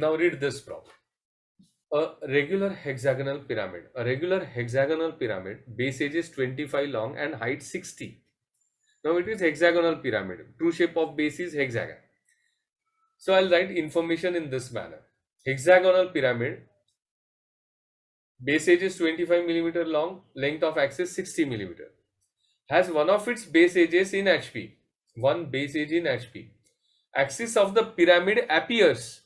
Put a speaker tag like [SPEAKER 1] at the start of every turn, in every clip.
[SPEAKER 1] Now read this problem. A regular hexagonal pyramid. A regular hexagonal pyramid, base edge is 25 long and height 60. Now it is hexagonal pyramid. True shape of base is hexagon. So I'll write information in this manner. Hexagonal pyramid, base edge is 25 millimeter long, length of axis 60 millimeter. Has one of its base edges in HP. One base edge in HP. Axis of the pyramid appears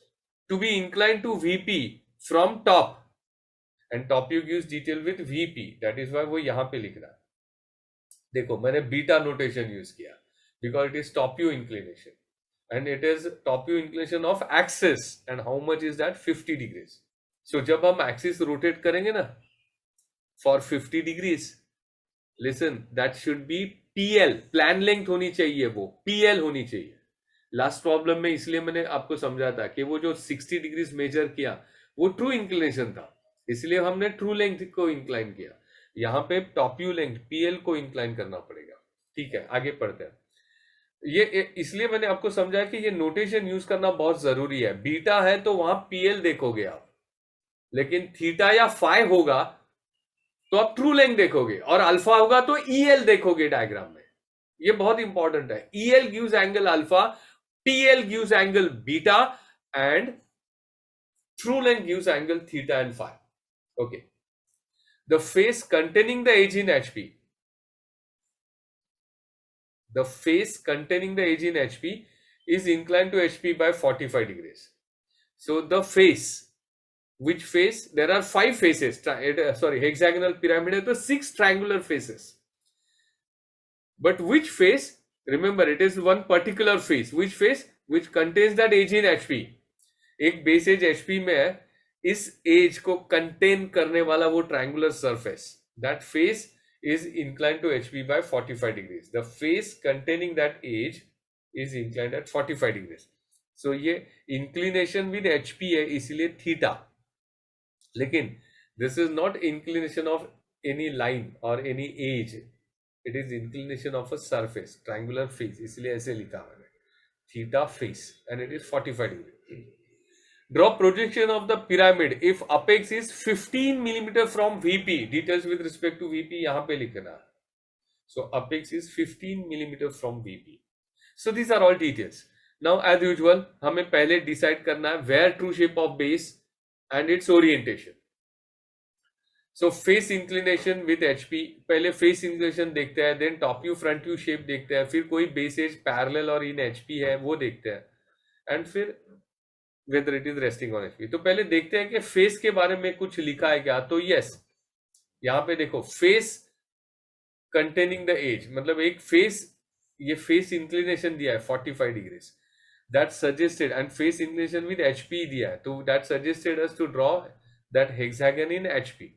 [SPEAKER 1] to be inclined to VP from top. And top view gives detail with VP. That is why वो यहाँ पे लिख रहा है. देखो मैंने beta notation use किया because it is top view inclination and it is top view inclination of axis and how much is that 50 degrees. So जब हम axis rotate करेंगे ना for 50 degrees, listen, that should be PL, plan length होनी चाहिए, वो PL होनी चाहिए. Last problem में इसलिए मैंने आपको समझा था कि वो जो 60 डिग्रीज मेजर किया वो ट्रू इंक्लिनेशन था, इसलिए हमने ट्रू लेंथ को इंक्लाइन किया. यहाँ पे टॉप व्यू लेंथ PL को इंक्लाइन करना पड़ेगा. ठीक है, आगे पढ़ते हैं. ये इसलिए मैंने आपको समझाया कि ये नोटेशन यूज करना बहुत जरूरी है. बीटा है तो वहां PL देखोगे आप, लेकिन थीटा या फाई होगा तो आप ट्रू लेंथ देखोगे, और अल्फा होगा तो EL देखोगे डायग्राम में. ये बहुत इंपॉर्टेंट है. EL gives angle alpha, PL gives angle beta, and true length gives angle theta and phi. Okay. The face containing the edge in HP. The face containing the edge in HP is inclined to HP by 45 degrees. So the face, which face? There are 5 faces. Hexagonal pyramid has 6 triangular faces. But which face? Remember, it is one particular face. Which face? Which contains that edge in HP. एक base as HP में है, इस as को contain करने वाला वो triangular surface, that face is inclined to HP by 45 degrees. The face containing that edge is inclined at 45 degrees. So ये inclination with HP है, इसलिए थीटा. लेकिन this is not inclination of any line or any edge. It is inclination of a surface, triangular face. इसलिए ऐसे लिखा मैंने, theta face, and it is 45 degrees. Draw projection of the pyramid if apex is 15 millimeter from VP. Details with respect to VP यहाँ पे लिखना. So apex is 15 millimeter from VP. So these are all details. Now as usual हमें पहले decide करना है where true shape of base and its orientation. So face inclination with HP. पहले face inclination देखते हैं, then top view front view shape देखते हैं, फिर कोई base edge parallel और in HP है वो देखते हैं, and फिर whether it is resting on HP. तो पहले देखते हैं कि फेस के बारे में कुछ लिखा है क्या. तो यस, यहां पे देखो फेस कंटेनिंग द एज, मतलब एक फेस, ये फेस इंक्लिनेशन दिया है 45 degrees, that suggested, and face inclination with HP दिया है, तो that suggested us to draw that hexagon in HP.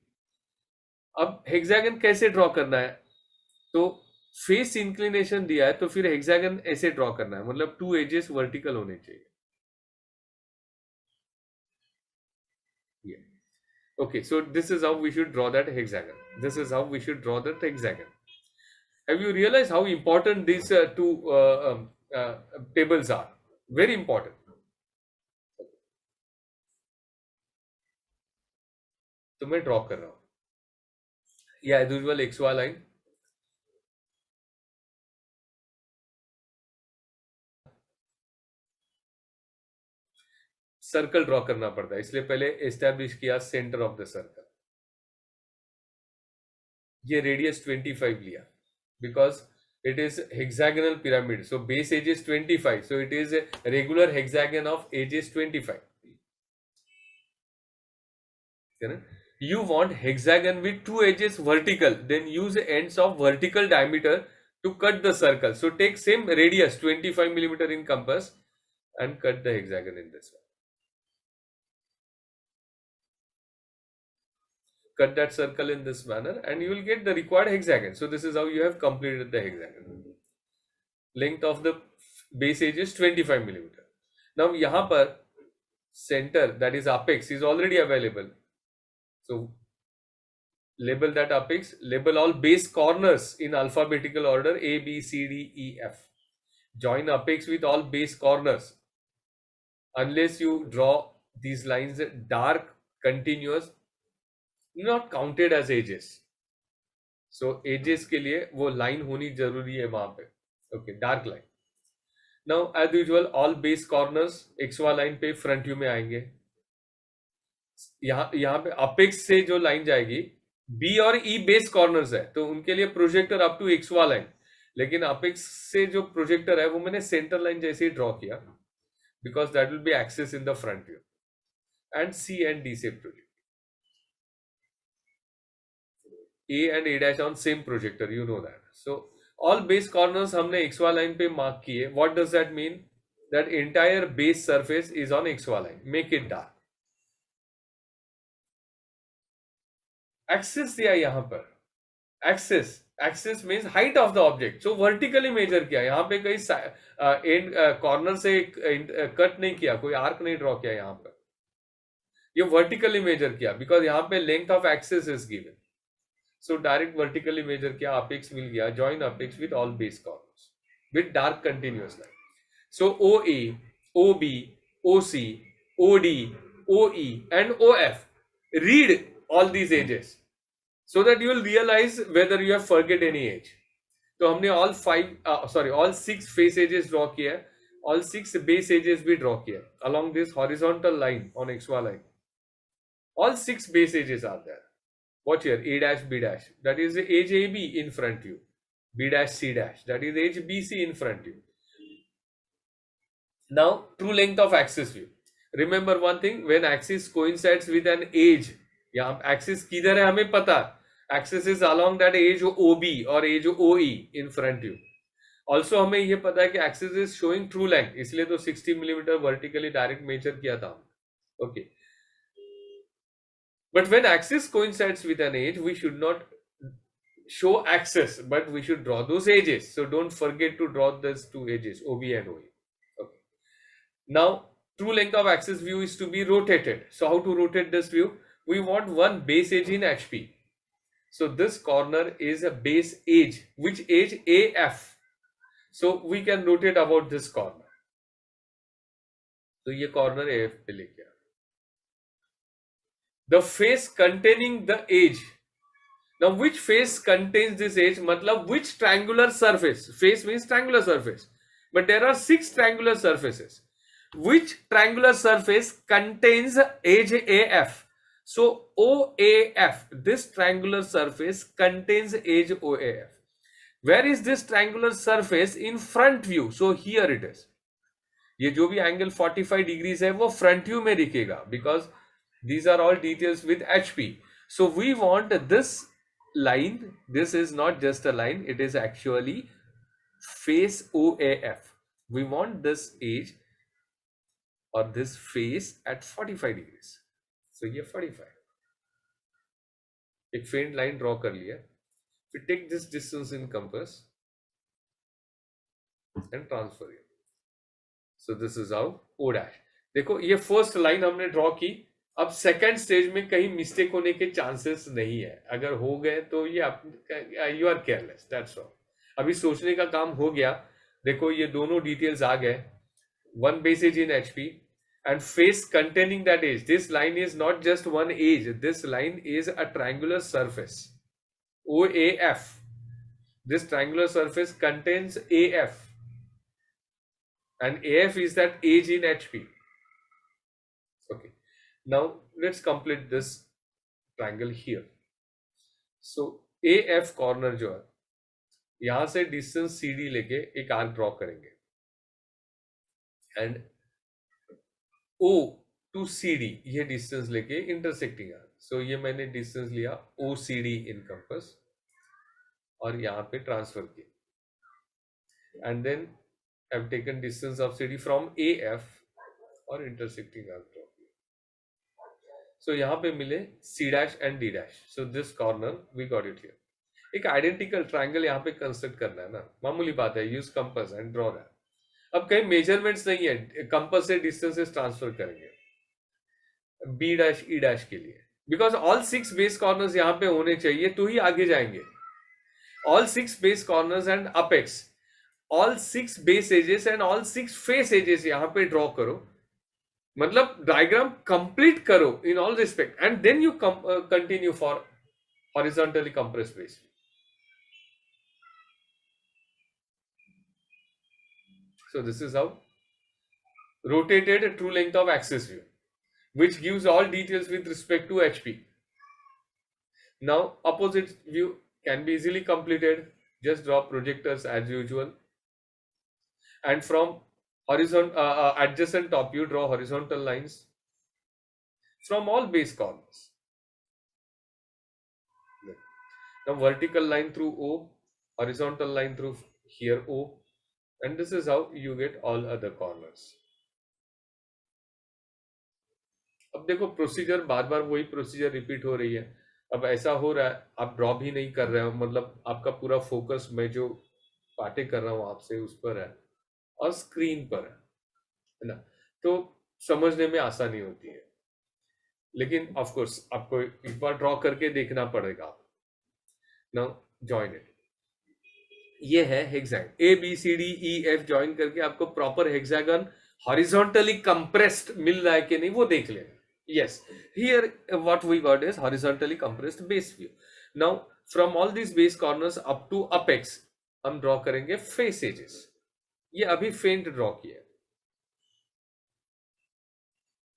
[SPEAKER 1] अब हेक्सागन कैसे ड्रॉ करना है, तो फेस इंक्लिनेशन दिया है तो फिर हेक्सागन ऐसे ड्रॉ करना है, मतलब 2 एजेस वर्टिकल होने चाहिए. Okay, so this is how we should draw that hexagon. This is how we should draw that hexagon. Have you realized how important these two tables are? Very important. तो मैं draw कर रहा हूं. या as usual XY line, circle draw करना पड़ता है, इसलिए पहले एस्टैब्लिश किया सेंटर ऑफ द सर्कल. ये रेडियस 25 लिया because it is hexagonal pyramid, so base edge is 25, so it is a regular hexagon of edge is 25. You want hexagon with 2 edges vertical, then use ends of vertical diameter to cut the circle. So take same radius 25 millimeter in compass and cut the hexagon in this one. Cut that circle in this manner and you will get the required hexagon. So this is how you have completed the hexagon. Length of the base edge is 25 millimeter. Now यहाँ पर center, that is apex, is already available. So label that apex, label all base corners in alphabetical order A, B, C, D, E, F. Join apex with all base corners unless you draw these lines dark continuous not counted as edges. So edges के लिए वो line होनी जरूरी है वहां पे. Okay, dark line. Now as usual all base corners xy line पे front view में आएंगे. यहाँ पे अपेक्स से जो लाइन जाएगी बी और ई बेस कॉर्नर्स है तो उनके लिए प्रोजेक्टर अप टू एक्स वाला लाइन, लेकिन अपेक्स से जो प्रोजेक्टर है वो मैंने सेंटर लाइन जैसे ही ड्रॉ किया because that will be axis in the front view and C and D से project A and A dash on same projector, you know that. So all base corners हमने X वाला line पे mark किए. What does that mean? That entire base surface is on x वाला line. Make it dark. Axis दिया यहां पर. Axis means height of the object. So vertically measure किया. यहां पे कहीं एंड कॉर्नर से कट नहीं किया, कोई आर्क नहीं ड्रॉ किया. यहां पर ये वर्टिकली मेजर किया बिकॉज यहां पे length of axis is given. So direct vertically measure किया. अपेक्स मिल गया. Join apex with all base corners with dark continuous line. So O A, O B, O C, O D, O E and O F. Read all these edges so that you will realize whether you have forget any edge. तो हमने all 6 face edges draw किया है. All 6 base edges भी draw किया है along this horizontal line on XY line. All 6 base edges are there. Watch here, A dash B dash, that is edge AB in front view. B dash C dash, that is edge BC in front view. Now true length of axis view. Remember one thing, when axis coincides with an edge, यहाँ axis किधर है हमें पता. Axis is along that edge OB or edge OE in front view. Also हमें ये पता है कि axis is showing true length, इसलिए तो 60 मिलीमीटर vertically direct measure किया था. Okay. But when axis coincides with an edge, we should not show axis, but we should draw those edges. So don't forget to draw those two edges, OB and OE. Okay. Now true length of axis view is to be rotated. So how to rotate this view? We want one base edge in HP. So this corner is a base edge. Which edge? AF. So we can rotate about this corner. So ये corner AF पे लेके आ. The face containing the edge. Now which face contains this edge? मतलब which triangular surface? Face means triangular surface. But there are 6 triangular surfaces. Which triangular surface contains edge AF? So OAF, this triangular surface contains edge OAF. Where is this triangular surface? In front view. So here it is. ये जो भी angle 45 degrees है वो front view में दिखेगा because these are all details with HP. So we want this line. This is not just a line. It is actually face OAF. We want this edge or this face at 45 degrees. So ये 45. एक faint line draw कर लिया. We take this distance in compass and transfer it. So this is how O dash. देखो ये first line हमने draw की. अब second stage में कहीं mistake होने के chances नहीं है. अगर हो गए तो ये you are careless. That's all. अभी सोचने का काम हो गया. देखो ये दोनों details आ गए. One base edge in HP. And face containing that edge. This line is not just one edge. This line is a triangular surface. OAF. This triangular surface contains AF. And AF is that edge in HP. Okay. Now let's complete this triangle here. So AF corner जो है, यहाँ से distance CD लेके एक arc draw करेंगे. And O to CD ये distance लेके intersecting है. सो ये मैंने डिस्टेंस लिया OCD इन कंपास और यहाँ पे ट्रांसफर किया and then I have taken distance of CD from AF और इंटरसेक्टिंग आर्क ड्रॉ किया. सो यहाँ पे मिले C dash and D dash. So this corner we got it here. एक आइडेंटिकल ट्राइंगल यहाँ पे कंस्ट्रक्ट करना है ना, मामूली बात है. Use compass and draw that. अब कहीं मेजरमेंट्स नहीं है, कंपास से डिस्टेंसेस ट्रांसफर करेंगे बी डैश ई डैश के लिए बिकॉज ऑल 6 बेस कॉर्नर्स यहाँ पे होने चाहिए तो ही आगे जाएंगे. All 6 base corners and apex, all 6 base edges and all 6 face edges यहाँ पे ड्रॉ करो. मतलब डायग्राम कंप्लीट करो in all respect and then you continue for horizontally compressed base. So this is how rotated true length of axis view, which gives all details with respect to HP. Now opposite view can be easily completed. Just draw projectors as usual, and from adjacent top view draw horizontal lines from all base corners. Now vertical line through O, horizontal line through here O, and this is how you get all other corners. अब देखो procedure बार बार वही procedure repeat हो रही है. अब ऐसा हो रहा है आप ड्रॉ भी नहीं कर रहे हो, मतलब आपका पूरा फोकस मैं जो बातें कर रहा हूँ आपसे उस पर है और स्क्रीन पर है ना, तो समझने में आसानी होती है. लेकिन ऑफ कोर्स आपको एक बार ड्रॉ करके देखना पड़ेगा. Now join it. ये है hexagon A B C D E F. Join करके आपको प्रॉपर हेक्सागन हॉरिजॉन्टली कंप्रेस्ड मिल रहा है कि नहीं वो देख लेना. Yes, here what we got is horizontally compressed base view. Now from all these base corners up to apex हम ड्रॉ करेंगे फेस एजेस. ये अभी फेंट ड्रॉ किया.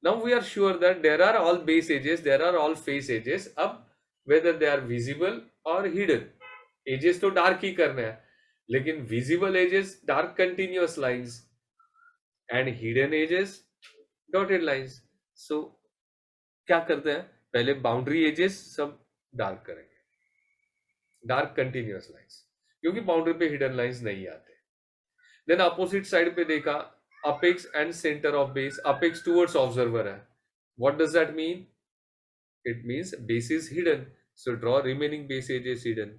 [SPEAKER 1] Now we are sure that there are all base edges, there are all face edges. अब whether they are visible or hidden, edges तो dark ही करने हैं, लेकिन visible edges dark continuous lines and hidden edges dotted lines. So क्या करते हैं, पहले boundary edges सब डार्क करेंगे, डार्क कंटिन्यूअस लाइंस, क्योंकि बाउंड्री पे हिडन लाइंस नहीं आते. देन अपोजिट साइड पे देखा apex and centre of base. Apex towards observer है. What does that mean? It means base is hidden, so draw remaining base edges hidden.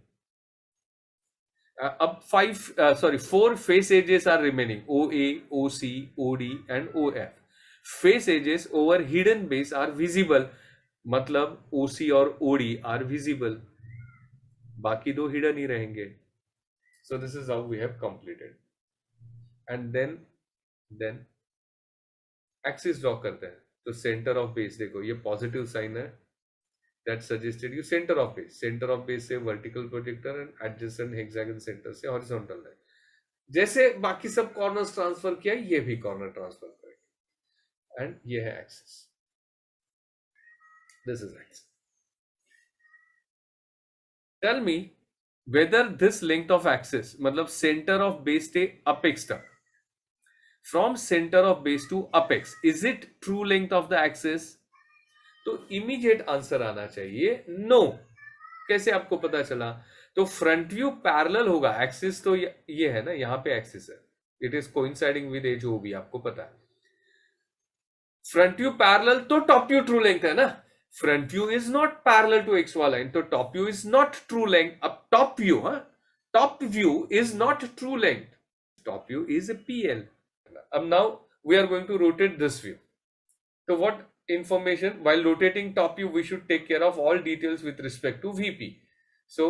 [SPEAKER 1] अब 4 face edges are remaining: OA, OC, OD and OF. Face edges over hidden base are visible, मतलब OC और OD are visible, बाकी दो hidden ही रहेंगे. So this is how we have completed. And then axis draw करते हैं. तो center of base देखो ये positive sign है, that suggested you center of base. Center of base से vertical projector and adjacent hexagon center से horizontal line. जैसे बाकी सब corners transfer किया ये भी corner transfer करेंगे. And ये है axis. This is axis. Tell me whether this length of axis मतलब center of base से apex तक, from center of base to apex, is it true length of the axis? तो immediate answer आना चाहिए no. कैसे आपको पता चला? तो फ्रंट व्यू पैरेलल होगा. एक्सिस तो ये है ना, यहां पे एक्सिस है. It is coinciding with edge, भी आपको पता है. फ्रंट व्यू पैरेलल तो टॉप व्यू ट्रू लेंथ है ना. Front view is not parallel to X Y line, तो top view is not true length. अब top view is not true length. Top view is a PL. अब now we are going to rotate this view. तो what information while rotating top view, we should take care of all details with respect to VP. So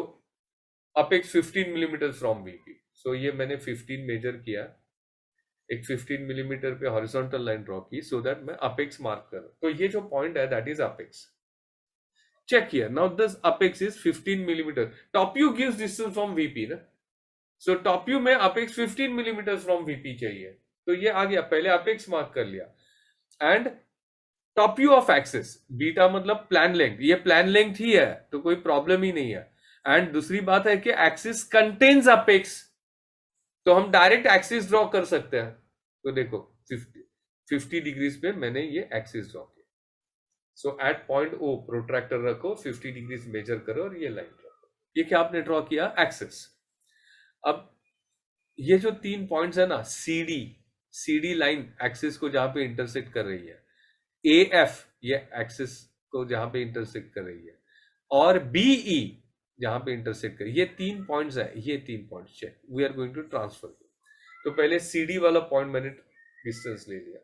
[SPEAKER 1] apex 15 millimeters from VP. So ये मैंने 15 major किया, एक 15 millimetre पे horizontal line draw की, so that मैं apex mark करूं. तो ये जो पॉइंट है that is apex. Check here. Now this apex is 15 millimeter. Top view gives distance from VP ना. So top view में apex 15 millimeters from VP चाहिए. तो ये आ गया, पहले apex मार्क कर लिया. And top view of axis beta मतलब प्लान लेंथ, ये प्लान लेंथ ही है तो कोई प्रॉब्लम ही नहीं है. एंड दूसरी बात है कि एक्सिस कंटेन्स अपेक्स, तो हम डायरेक्ट एक्सिस ड्रॉ कर सकते हैं. तो देखो 50 डिग्रीज पे मैंने ये एक्सिस ड्रॉ किया. सो एट पॉइंट ओ प्रोट्रैक्टर रखो, 50 डिग्रीज मेजर करो और ये लाइन ड्रॉ. ये क्या आपने ड्रॉ किया? एक्सिस. अब ये जो 3 पॉइंट्स है ना, सीडी लाइन एक्सिस को जहां पे इंटरसेक्ट कर रही है, AF ये एक्सिस को जहां पे इंटरसेक्ट कर रही है, और BE जहां पे इंटरसेक्ट कर, ये 3 पॉइंट्स है. ये 3 points check, we are going to transfer. तो पहले CD वाला पॉइंट मैंने डिस्टेंस ले लिया,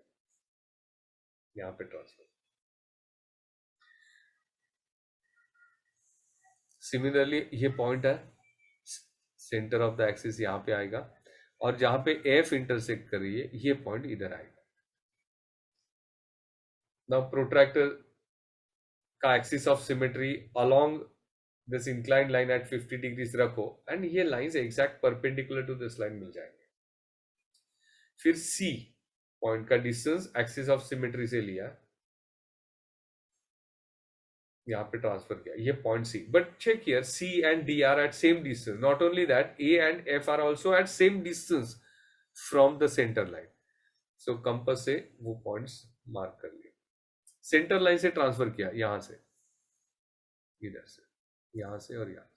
[SPEAKER 1] यहां पे ट्रांसफर. सिमिलरली ये पॉइंट है, सेंटर ऑफ द एक्सिस यहां पे आएगा, और जहां पे F इंटरसेक्ट कर रही है ये पॉइंट इधर आएगा. Now protractor का axis of symmetry along this inclined line at 50 degrees रखो एंड ये lines exact perpendicular to this line मिल जाएंगे. फिर सी पॉइंट का डिस्टेंस एक्सिस ऑफ सिमेट्री से लिया, यहाँ पे ट्रांसफर किया, ये point C. But check here C and D are at same distance. Not only that, A and F are also at same distance from the centre line. So compass से वो points mark कर लिए. Centre line से transfer किया, यहां से, इधर से, यहां से और यहां से.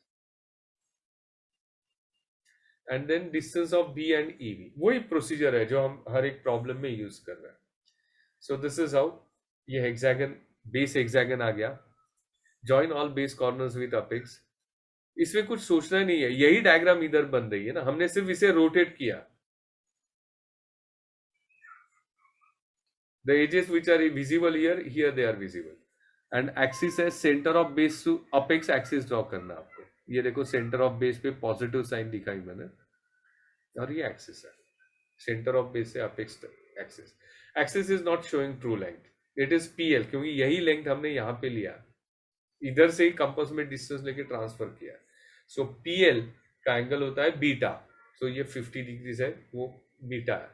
[SPEAKER 1] And then distance of B and E B. वही प्रोसीजर है जो हम हर एक प्रॉब्लम में यूज कर रहे हैं. So this is how. ये हेक्सागन, बेस हेक्सागन आ गया. Join all base corners with apex. इसमें कुछ सोचना नहीं है, यही डायग्राम इधर बन रही है ना, हमने सिर्फ इसे रोटेट किया. The edges which are visible here, here they are visible. And axis है centre of base to apex axis draw करना आपको. ये देखो सेंटर ऑफ बेस पे पॉजिटिव साइन दिखाई मैंने, और ये एक्सिस है सेंटर ऑफ बेस से apex axis. Axis is not showing true length, it is PL, क्योंकि यही लेंथ हमने यहां पे लिया, इधर से ही कंपास में डिस्टेंस लेके ट्रांसफर किया. सो पीएल का एंगल होता है बीटा. सो ये 50 डिग्रीज है, वो बीटा है,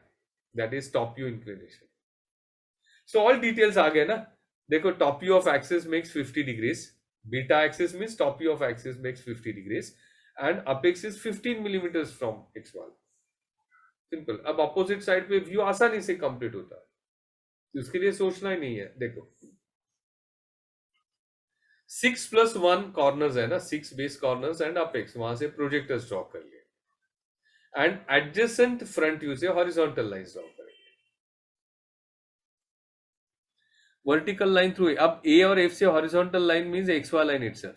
[SPEAKER 1] that is top view inclination. So all details आ गए ना. देखो top view of axis makes 50 degrees, beta axis means top view of axis makes 50 degrees and apex is 15 millimetres from x1. Simple. अब opposite side पे view आसानी से complete होता है, उसके लिए सोचना ही नहीं है. देखो 6+1 कॉर्नर्स है ना, 6 बेस कॉर्नर्स एंड अपेक्स, वहां से प्रोजेक्टर्स ड्रॉ कर लिए एंड एडजेसेंट फ्रंट व्यू से हॉरिजॉन्टल लाइंस ड्रॉ करेंगे. Vertical line through. अब ए और एफ से horizontal line means X Y line itself.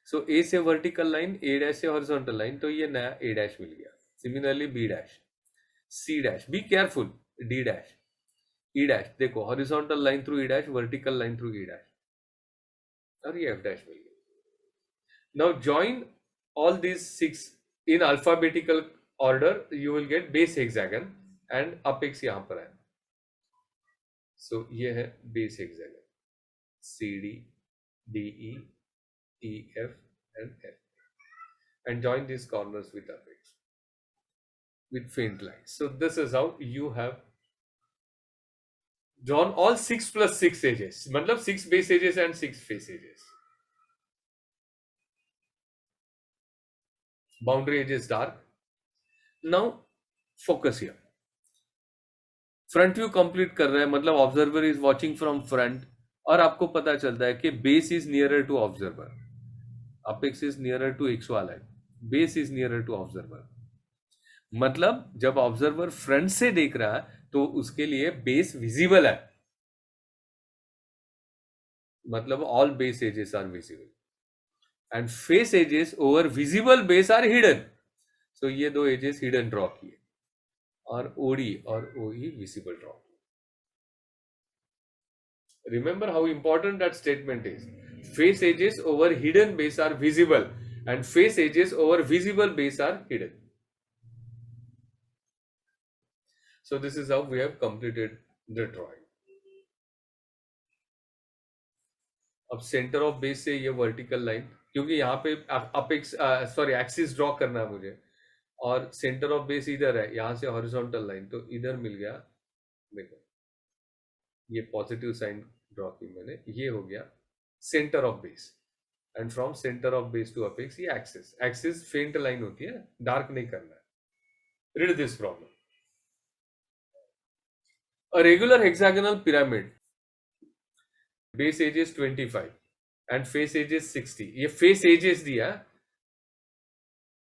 [SPEAKER 1] So A से वर्टिकल लाइन, ए डैश से हॉरिजॉन्टल लाइन, तो ये नया ए डैश मिल गया. Similarly B dash, C dash, be careful, D dash, E dash. देखो horizontal line through E dash, vertical line through E dash, और ये एफ डैश मिल गया. Now join all these 6 in alphabetical order, you will get base hexagon and apex यहां पर है. So ये है base hexagon, C D, D E F and F, and join these corners with apex with faint lines. So this is how you have drawn all 6+6 edges, मतलब 6 base edges and 6 face edges. Boundary edge is dark. Now focus here. Front view complete कर रहा है, मतलब observer is watching from front, और आपको पता चलता है कि base is nearer to observer, apex is nearer to X वाला, base is nearer to observer. मतलब जब ऑब्जर्वर फ्रंट से देख रहा है तो उसके लिए बेस विजिबल है, मतलब all base edges are visible and face edges over visible base are hidden. So ये दो एजेस हिडन ड्रॉ किए, और ओडी और ओई visible draw. Remember how important that statement is. Face edges over hidden base are visible and face edges over visible base are hidden. So this is how we have completed the drawing. अब centre of base से ये vertical line, क्योंकि यहाँ पे apex axis draw करना है मुझे, और सेंटर ऑफ बेस इधर है, यहां से हॉरिजॉन्टल लाइन, तो इधर मिल गया. देखो ये पॉजिटिव साइन ड्रॉ की मैंने, ये हो गया centre of base, and from centre of base to apex ये एक्सिस. एक्सिस फेंट लाइन होती है, डार्क नहीं करना है. Read this problem. A regular hexagonal pyramid, base edges 25 and face edges 60. ये फेस एजेस दिया,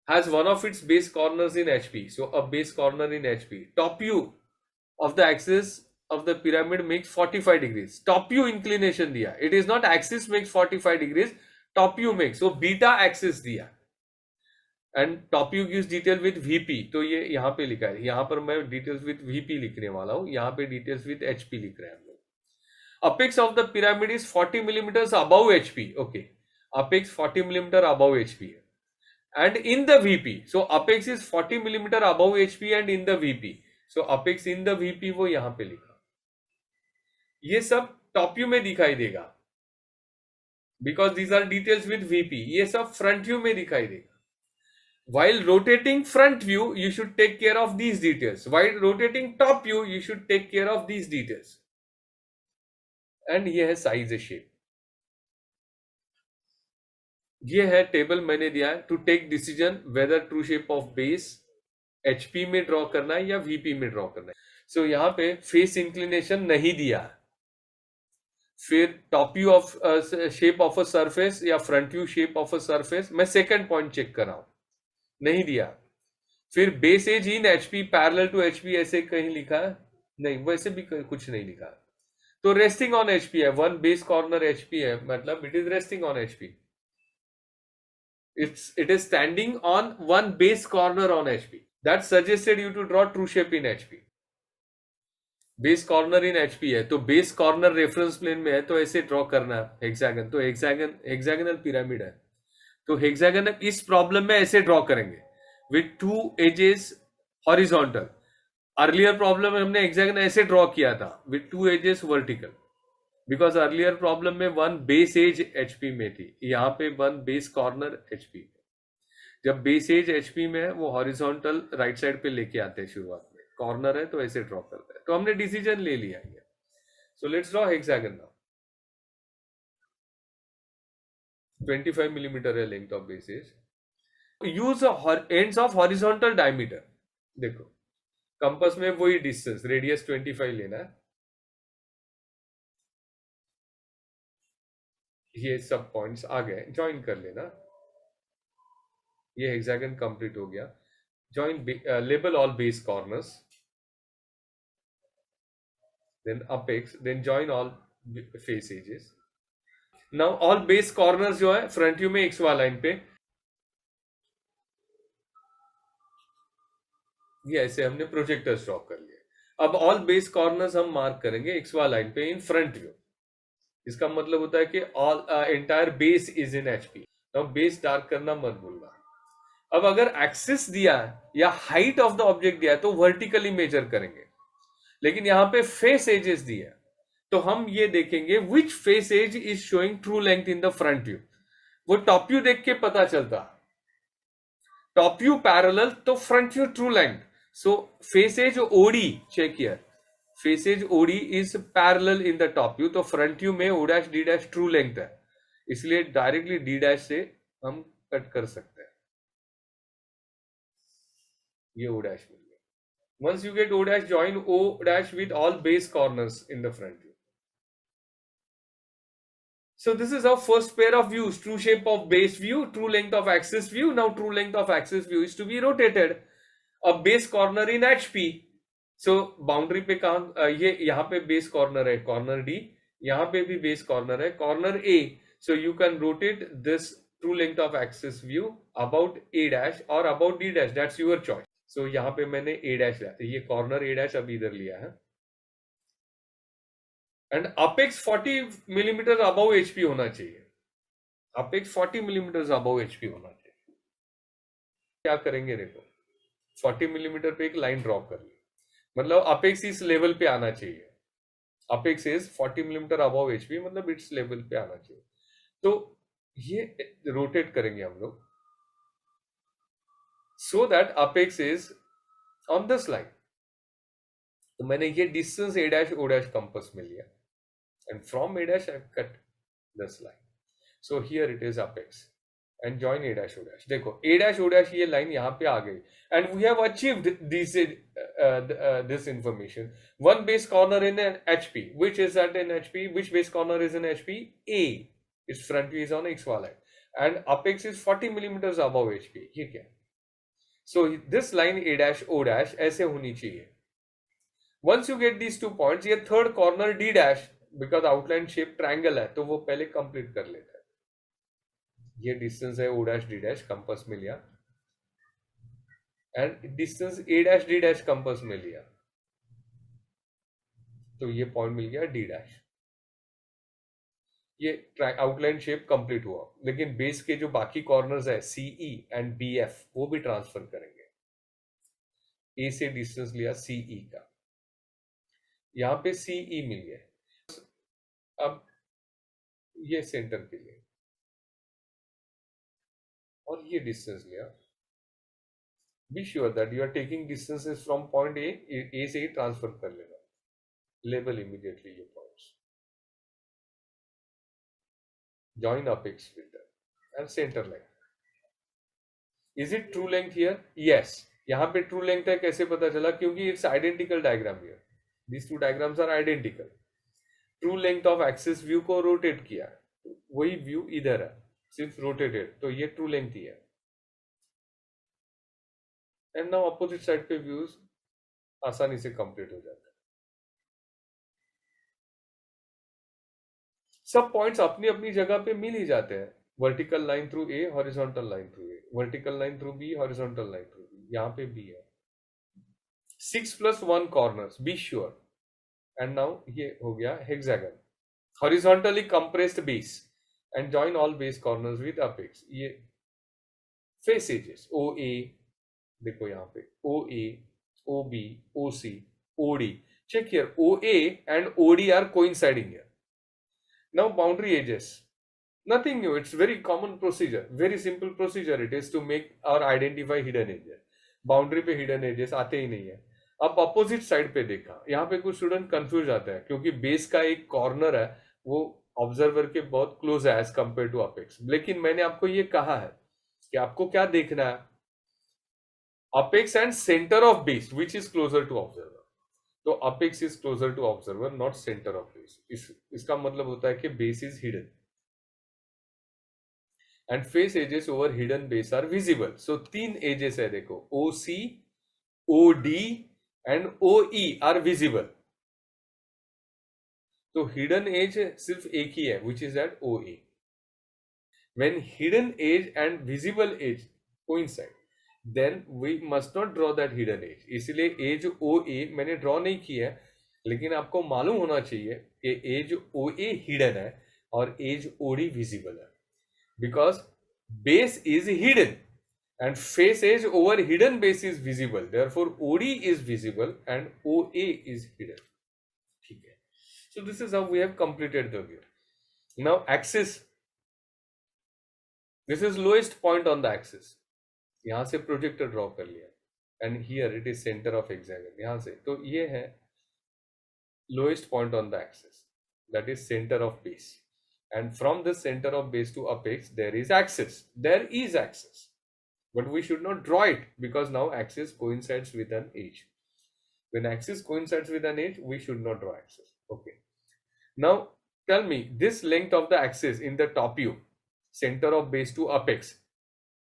[SPEAKER 1] has one of its base corners in HP. So a base corner in HP. Top view of the axis of the pyramid makes 45 degrees. Top view inclination दिया. It is not axis makes 45 degrees. Top view makes. So beta axis दिया. And top view gives detail with VP. तो ये यहाँ पे लिखा है. यहाँ पर मैं details with VP लिखने वाला हूँ. यहाँ पे details with HP लिख रहे हैं हम लोग. Apex of the pyramid is 40 millimeters above HP. Okay. Apex 40 millimeter above HP है. And in the VP, so apex is 40 millimeter above HP and in the VP. So apex in the VP वो यहां पे लिखा. ये सब top view में दिखाई देगा, because these are details with VP, ये सब फ्रंट व्यू में दिखाई देगा. While rotating front view, you should take care of these details. While rotating top view, you should take care of these details. And ये है size shape. ये है table मैंने दिया है to take decision whether true shape of base HP में draw करना है या वीपी में ड्रॉ करना है. सो यहाँ पे फेस इंक्लिनेशन नहीं दिया. फिर top view of shape of a surface या front view shape of a surface मैं सेकंड पॉइंट चेक कर रहा हूं, नहीं दिया. फिर base edge in HP parallel to HP ऐसे कहीं लिखा है? नहीं, वैसे भी कुछ नहीं लिखा. तो रेस्टिंग ऑन एचपी है, वन बेस कॉर्नर एचपी है, मतलब it is resting on HP. It is standing on one base corner on HP. That suggested you to draw true shape in HP. Base corner in HP है तो base corner reference plane में है, तो ऐसे draw करना है hexagon. तो hexagonal pyramid है, तो हेक्सागन इस प्रॉब्लम में ऐसे ड्रॉ करेंगे with two edges horizontal. Earlier problem में हमने हेक्सागन ऐसे ड्रॉ किया था with two edges vertical, because earlier problem में वन बेस एज एचपी में थी, यहाँ पे वन बेस कॉर्नर एचपी. जब बेस एज एचपी में है वो हॉरिजॉन्टल राइट साइड पे लेके आते हैं शुरुआत में, कॉर्नर है तो ऐसे ड्रॉ करते हैं. तो हमने डिसीजन ले लिया है. So let's draw hexagon now. 25 millimetre है length of base edge. Use ends of horizontal diameter. देखो कंपास में वही डिस्टेंस, रेडियस 25 लेना है. ये सब पॉइंट्स आ गए, ज्वाइन कर लेना. ये हेक्सागन कंप्लीट हो गया. Join label all base corners, then apex, then join all face edges. Now all base corners जो है फ्रंट व्यू में XY लाइन पे, ये ऐसे हमने प्रोजेक्टर्स ड्रॉ कर लिए. अब ऑल बेस कॉर्नर्स हम मार्क करेंगे XY लाइन पे इन फ्रंट व्यू. इसका मतलब होता है कि all entire base is in HP. Now base dark करना मत भूलना. अब अगर एक्सिस दिया है या हाइट ऑफ द ऑब्जेक्ट दिया है तो वर्टिकली मेजर करेंगे, लेकिन यहां पे फेस एजेस दिया है तो हम ये देखेंगे which face edge is showing true length in the front view. वो टॉप व्यू देख के पता चलता, टॉप व्यू पैरेलल तो front view true length. So face edge OD check here, face edge OD is parallel in the top view, तो front view में O dash D dash true length है, इसलिए directly D dash से हम cut कर सकते हैं. ये o dash मिल गया. Once you get o dash, join o dash with all base corners in the front view. So this is our first pair of views: true shape of base view, true length of axis view. Now true length of axis view is to be rotated. A base corner in HP. So boundary पे कहाँ ये यहाँ पे base corner है, corner D. यहाँ पे भी base corner है, corner A. So you can rotate this true length of axis view about A dash or about D dash. That's your choice. So यहाँ पे मैंने A dash लिया, तो ये कॉर्नर A dash अभी इधर लिया है. And apex 40 millimetre above HP होना चाहिए. अपेक्स 40 मिलीमीटर अबव एचपी होना चाहिए. क्या करेंगे देखो, 40 मिलीमीटर पे एक लाइन ड्रॉ कर ली, मतलब अपेक्स इस लेवल पे आना चाहिए. Apex is 40 millimetre above HP, मतलब इट्स लेवल पे आना चाहिए. तो ये रोटेट करेंगे हम लोग so that apex is on this line. तो मैंने ये distance a dash o dash compass में लिया, and from a dash I cut this line. So here it is apex and join a dash o dash. देखो a dash o dash ये line यहाँ पे आ गई, and we have achieved this information. One base corner in an HP, which is at an HP, which base corner is in HP? A. Its front view is on XY line, and apex is 40 millimeters above HP. ये क्या? So this line a dash o dash ऐसे होनी चाहिए. Once you get these 2 points, ये third corner d dash, because outline shape triangle है तो वो पहले कंप्लीट कर लेता है. ये डिस्टेंस है o dash d dash compass में लिया, and distance a dash d dash compass में लिया, तो ये पॉइंट मिल गया d dash. ये आउटलाइन शेप कंप्लीट हुआ, लेकिन बेस के जो बाकी कॉर्नर्स है CE एंड BF वो भी ट्रांसफर करेंगे. A से डिस्टेंस लिया CE का, यहां पे CE मिल गया. अब ये सेंटर के लिए और ये डिस्टेंस लिया। Be sure that you are taking distances from point A से ही ट्रांसफर कर लेना। Label immediately your points, join apex with that and centre line. Is it true length here? Yes, यहाँ पे ट्रू लेंथ है। कैसे पता चला? क्योंकि it's identical diagram here, these two diagrams are identical। True length of axis view को rotate किया है, वही व्यू इधर है, सिर्फ रोटेटेड, तो ये ट्रू लेंथ ही है। एंड नाउ अपोजिट साइड पे व्यूज आसानी से कंप्लीट हो जाता है। सब पॉइंट्स अपनी अपनी जगह पे मिल ही जाते हैं। Vertical line through A, horizontal line through A, vertical line through B, horizontal line through B, यहाँ पे बी है। 6+1 corners, be sure. And now ये हो गया hexagon, horizontally compressed base and join all base corners with apex. ये face edges O A, देखो यहाँ पे O A, O B, O C, O D. Check here, O A and O D are coinciding here. Now boundary edges, nothing new, it's very common procedure, very simple procedure it is to make or identify hidden edges। Boundary पे hidden edges आते ही नहीं है। अब opposite side पे देखा, यहाँ पे कुछ स्टूडेंट कंफ्यूज आते हैं क्योंकि बेस का एक कॉर्नर है वो ऑब्जर्वर के बहुत क्लोज है एज कंपेयर टू अपेक्स। लेकिन मैंने आपको ये कहा है कि आपको क्या देखना है, apex and centre of base which is closer to observer. तो apex is closer to observer, not centre of base. इसका मतलब होता है कि base is hidden and face edges over hidden base are visible. So 3 edges है, देखो O C, O D and O E are visible. तो hidden edge सिर्फ एक ही है which is at O A. When hidden edge and visible edge coincide then we must not draw that hidden edge। इसलिए edge O A मैंने draw नहीं की है, लेकिन आपको मालूम होना चाहिए कि एज ओ ए हिडन है और एज ओ डी विजिबल है, because base is hidden and face edge over hidden base is visible, therefore OD is visible and OA is hidden। ठीक है, so this is how we have completed the view। now axis, this is lowest point on the axis, यहां से projector draw कर लिया and here it is centre of hexagon, यहां से तो ये है lowest point on the axis, that is centre of base, and from the centre of base to apex there is axis, but we should not draw it because now axis coincides with an edge। when axis coincides with an edge we should not draw axis। okay, now tell me this length of the axis in the top view, center of base to apex,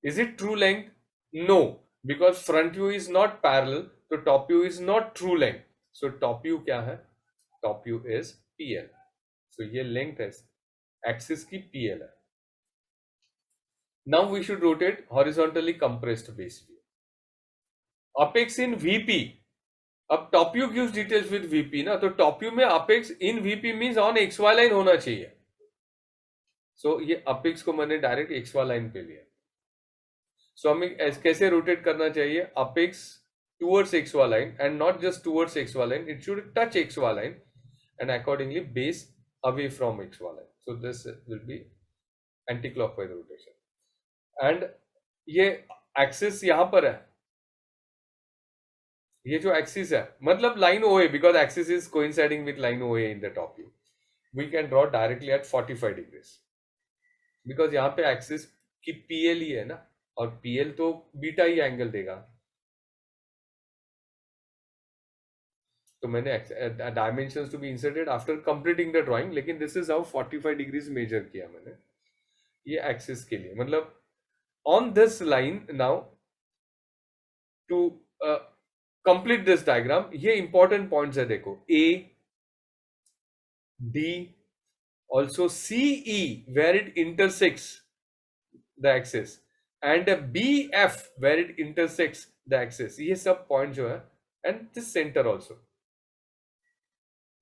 [SPEAKER 1] is it true length? No, because front view is not parallel, so top view is not true length। so top view क्या है? top view is PL। so ये length है axis की PL है। now we should rotate horizontally compressed base view, apex in VP। अब top view gives details with VP ना, तो top view में apex in VP means on XY line होना चाहिए। सो ये अपेक्स को मैंने डायरेक्ट XY लाइन पे लिया। सो हमें कैसे रोटेट करना चाहिए? Apex towards XY line and not just towards XY line, it should touch XY line and accordingly base away from XY line। so this will be anti-clockwise rotation। and ये axis यहां पर है, ये जो axis है मतलब line OA, because axis is coinciding with line OA in the top view, we can draw directly at 45 degrees, because यहाँ पे एक्सिस की PL ही है ना, और PL तो बीटा ही एंगल देगा। तो मैंने dimensions to be inserted after completing the drawing, लेकिन this is how 45 degrees measure किया मैंने ये एक्सिस के लिए। मतलब on this line now to complete this diagram, ये इंपॉर्टेंट पॉइंट्स है, देखो A, D, also CE where it intersects the axis and BF where it intersects the axis। ये सब पॉइंट जो है एंड दिस सेंटर ऑल्सो,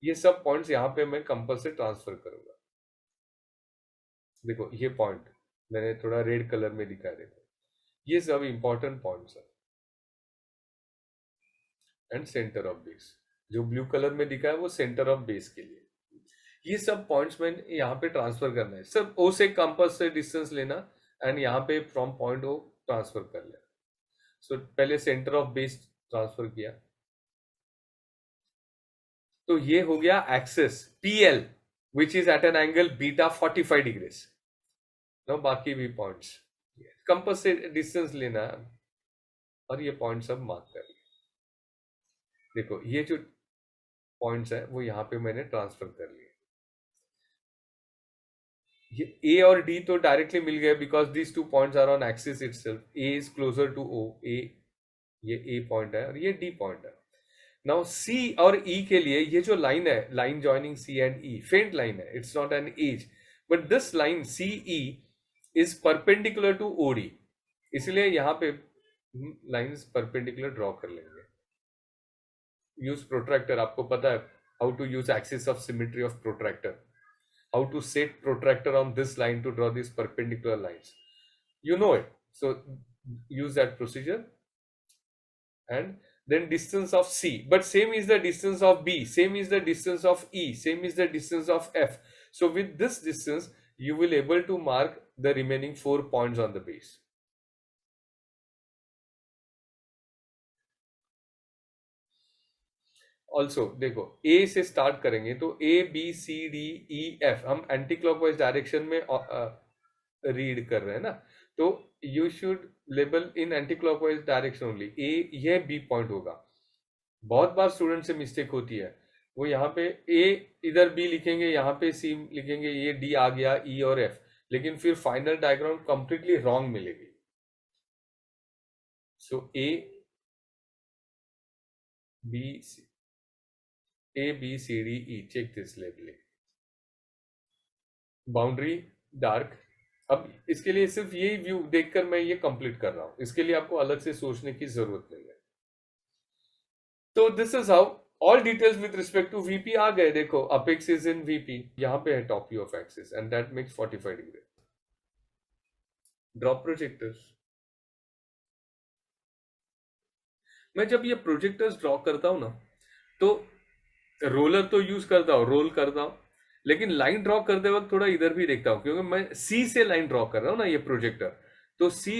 [SPEAKER 1] ये सब points यहां पे मैं कंपास से ट्रांसफर करूंगा। देखो ये पॉइंट मैंने थोड़ा रेड कलर में दिखाया, देखो ये सब इंपॉर्टेंट पॉइंट्स है एंड सेंटर ऑफ बेस। जो ब्लू कलर में दिखा है वो सेंटर ऑफ बेस के लिए। ये सब पॉइंट्स में यहाँ पे ट्रांसफर करना है, सब ओ से कंपास से डिस्टेंस लेना एंड यहाँ पे फ्रॉम पॉइंट ओ ट्रांसफर कर लेना। सो पहले सेंटर ऑफ बेस ट्रांसफर किया, तो ये हो गया axis PL which is at an angle beta 45 degrees. No बाकी भी पॉइंट्स कंपास से डिस्टेंस लेना है और ये पॉइंट सब मार्क कर लिया। देखो ये जो पॉइंट्स है वो यहाँ पे मैंने ट्रांसफर कर लिए। ये A और D तो डायरेक्टली मिल गए because these two points are on axis itself. A is closer to O, A ये A पॉइंट है और ये D पॉइंट है। नाउ C और E के लिए ये जो लाइन है, line joining C and E, faint line है, it's not an edge, but this line CE is perpendicular to OD, इसलिए यहाँ पे लाइंस परपेंडिकुलर ड्रॉ कर लेंगे। यूज प्रोट्रैक्टर, आपको पता है how to use axis of symmetry of protractor, how to set protractor on this line to draw these perpendicular lines. You know it. So use that procedure. And then distance of C. But same is the distance of B. Same is the distance of E. Same is the distance of F. So with this distance, you will able to mark the remaining 4 points on the base. Also देखो A से start करेंगे तो ABCDEF हम anti clockwise direction में read कर रहे हैं ना, तो you should label in anti clockwise direction only. A यह बी पॉइंट होगा। बहुत बार स्टूडेंट से मिस्टेक होती है, वो यहाँ पे ए इधर बी लिखेंगे, यहाँ पे सी लिखेंगे, ये डी आ गया ई और एफ, लेकिन फिर फाइनल डायग्राम कंप्लीटली रॉन्ग मिलेगी। सो ABCDE, check this labeling. Boundary dark. अब इसके लिए सिर्फ ये व्यू देखकर मैं ये कंप्लीट कर रहा हूं, इसके लिए आपको अलग से सोचने की जरूरत नहीं है। तो this is how all details with respect to VP आ गए। देखो अपेक्स इज इन VP, यहां पे है top view of axis and that makes 45 degree. Drop projectors, मैं जब ये प्रोजेक्टर्स ड्रॉ करता हूं ना, तो रोलर तो यूज करता हूं, रोल करता हूं, लेकिन लाइन ड्रॉ करते वक्त थोड़ा इधर भी देखता हूं, क्योंकि मैं C से लाइन ड्रॉ कर रहा हूं ना ये प्रोजेक्टर, तो C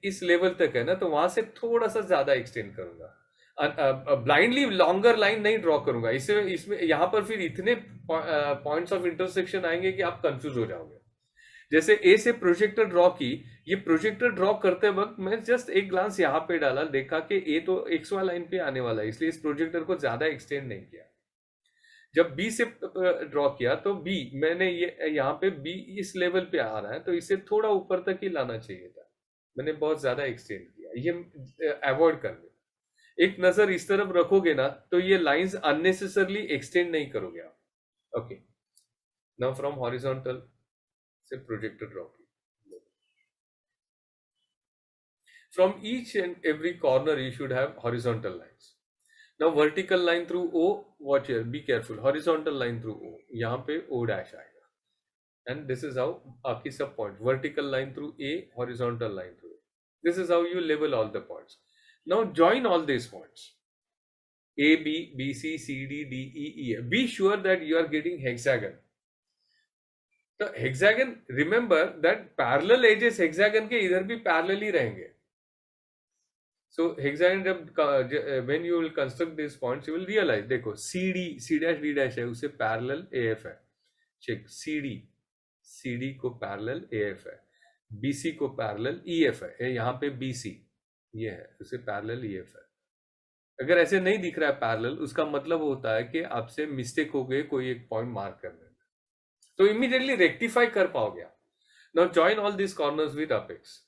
[SPEAKER 1] इस लेवल तक है ना, तो वहां से थोड़ा सा ज्यादा एक्सटेंड करूंगा। ब्लाइंडली लॉन्गर लाइन नहीं ड्रॉ करूंगा, इससे इसमें यहां पर फिर इतने पॉइंट्स ऑफ इंटरसेक्शन आएंगे कि आप कंफ्यूज हो जाओगे। जैसे ए से प्रोजेक्टर ड्रॉ की, ये प्रोजेक्टर ड्रॉ करते वक्त मैं जस्ट एक ग्लांस यहाँ पे डाला, देखा कि ए तो XY लाइन पे आने वाला है, इसलिए इस प्रोजेक्टर को ज्यादा एक्सटेंड नहीं किया। जब B से ड्रॉ किया तो B मैंने ये यहाँ पे B इस लेवल पे आ रहा है, तो इसे थोड़ा ऊपर तक ही लाना चाहिए था, मैंने बहुत ज्यादा एक्सटेंड किया, ये अवॉइड कर ले। एक नजर इस तरफ रखोगे ना, तो ये लाइंस अननेसेसरली एक्सटेंड नहीं करोगे आप। ओके, नाउ फ्रॉम हॉरिजॉन्टल से प्रोजेक्टर ड्रॉ की, from each and every corner you should have horizontal lines. Now vertical line through O, watch here, be careful. Horizontal line through O, यहाँ पे O dash आएगा, and this is how आपकी सब point. Vertical line through A, horizontal line through A. This is how you label all the points. Now join all these points. A, B, B, C, C, D, D, E, E. Be sure that you are getting hexagon. The hexagon, remember that parallel edges hexagon के इधर भी parallel ही रहेंगे. So hexagon जब when you will construct these points you will realize, देखो CD C dash D dash है, उसे parallel AF है, check CD को parallel AF है, BC को parallel EF है, यहाँ पे BC ये है, उसे parallel EF है। अगर ऐसे नहीं दिख रहा है parallel, उसका मतलब होता है कि आपसे मिस्टेक हो गई कोई एक पॉइंट मार्क करने में, तो इमीडिएटली रेक्टिफाई कर पाओगे आप। Now join all this corners with apex,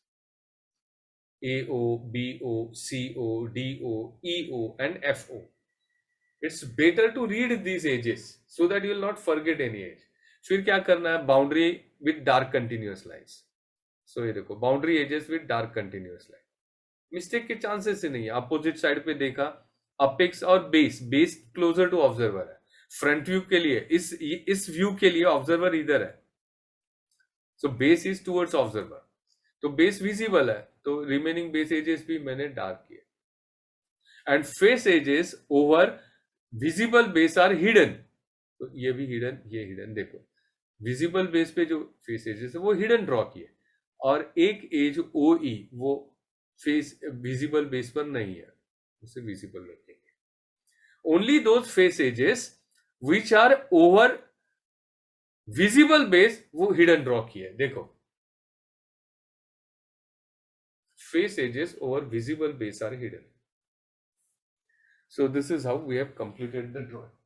[SPEAKER 1] AO, BO, CO, DO, EO and FO. It's better to read these edges so that you will not forget any edge. फिर क्या करना है, boundary with dark continuous lines. So ये देखो boundary edges with dark continuous line, mistake के chances ही नहीं है। अपोजिट साइड पे देखा, अपेक्स और बेस क्लोजर टू ऑब्जर्वर है। फ्रंट व्यू के लिए इस व्यू के लिए ऑब्जर्वर इधर है, so base is towards observer, तो बेस विजिबल है, तो रिमेनिंग बेस एजेस भी मैंने डार्क किए, and face edges over visible base are hidden, तो ये भी हिडन, ये हिडन। देखो विजिबल बेस पे जो फेस एजेस है वो हिडन ड्रॉ किए, और एक एज ओ ई वो फेस विजिबल बेस पर नहीं है, उसे विजिबल रखेंगे। Only those face edges which are over visible base वो हिडन ड्रॉ किए। देखो face edges over visible base are hidden. So this is how we have completed the drawing.